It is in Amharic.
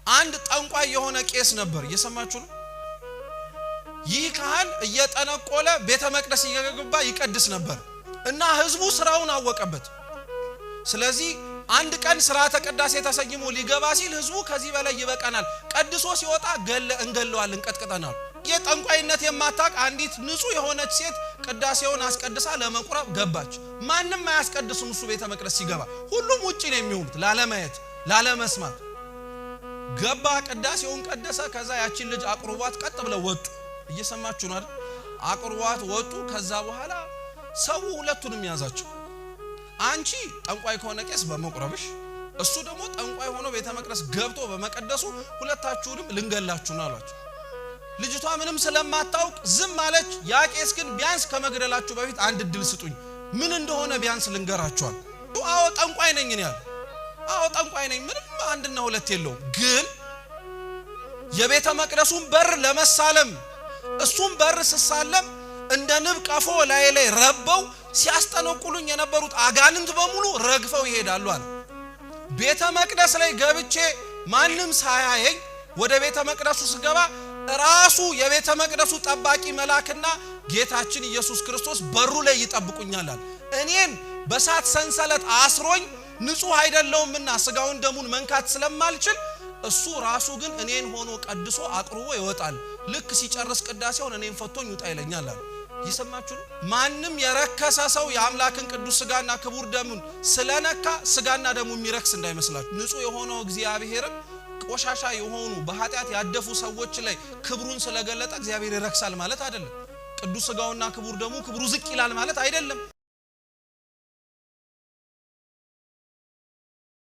አንድ ጠንቋይ የሆነ ቄስ ነበር እየሰማችሁ ነው ይህ ካህን እየጠነቆለ ቤተ መቅደስ እየገባ ይቀድስ ነበር እና ህዝቡ ስራውን አወቀበት ስለዚህ አንድ ቀን ስርዓተ ቅዳሴ ተሰይሞ ሊገባ ሲል ህዝቡ ከዚህ በላይ ይበቃናል ቀድሶ ሲወጣ እንገለዋል እንቀጥቀጠናል የጠንቋይነት የማታቅ አንዲት ንጹህ የሆነች ሴት ቅዳሴውን አስቀድሳ ለመቁረብ ገባች ማንንም ማያስቀድሱም እሱ ቤተ መቅደስ ሲገባ ሁሉም ውጪ ነው የሚሆኑት ላለማየት ላለመስማት ገባ ቅዳሴውን ቀደሰ ከዛ ያቺን ልጅ አቅርቧት ቀጥ ብለው ወጡ እየሰማችሁ ነው አይደል አቅርቧት ወጡ ከዛ በኋላ ሰው ሁለቱንም ያዛቸው አንቺ ጠንቋይ ከሆነ ቄስ በመቁረብሽ እሱ ደግሞ ጠንቋይ ሆኖ ቤተ መቅደስ ገብቶ በመቀደሱ ሁለታችሁንም ልንገላችሁ ነው አሏቸው ልጅቷ ምንም ስለማታውቅ ዝም አለች ያ ቄስ ግን ቢያንስ ከመግደላችሁ በፊት አንድ ድል ስጡኝ ምን እንደሆነ ቢያንስ ልንገራችኋል አዎ ጠንቋይ ነኝ ያለ አዎ ጠንቋይ ነኝ ምንም አንድና ሁለት የለው ግን የቤተ መቅደሱን በር ለመሳለም እሱም በር ሲሳለም እንደ ንብ ቀፎ ላይ ረበው ሲያስጠነቁሉኝ የነበሩት አጋንንት በሙሉ ረግፈው ይሄዳሉ አለ ቤተ መቅደስ ላይ ገብቼ ማንንም ሳያየኝ ወደ ቤተ መቅደሱ ስገባ ራሱ የቤተ መቅደሱ ጠባቂ መላክና ጌታችን ኢየሱስ ክርስቶስ በሩ ላይ ይጠብቁኛል አለ እኔን በሳት ሰንሰለት አስሮኝ ንጹህ አይደለውምና ስጋውን ደሙን መንካት ስለማልችል እሱ ራሱ ግን እኔን ሆኖ ቀድሶ አቅርቦ ይወጣል ልክ ሲጨርስ ቅዳሴውን እኔን ፈቶኝ ውጣ ይለኛል አለ ይሰማችሁ ማንንም የረከሰ ሰው የአምላክን ቅዱስ ስጋና ክቡር ደሙን ስለነካ ስጋና ደሙ የሚረክስ እንዳይመስላችሁ ንጹህ የሆነው እግዚአብሔር ቆሻሻ የሆኑ በኃጢአት ያደፉ ሰዎች ላይ ክብሩን ስለገለጠ እግዚአብሔር ይረክሳል ማለት አይደለም ቅዱስ ስጋውና ክቡር ደሙ ክብሩ ዝቅ ይላል ማለት አይደለም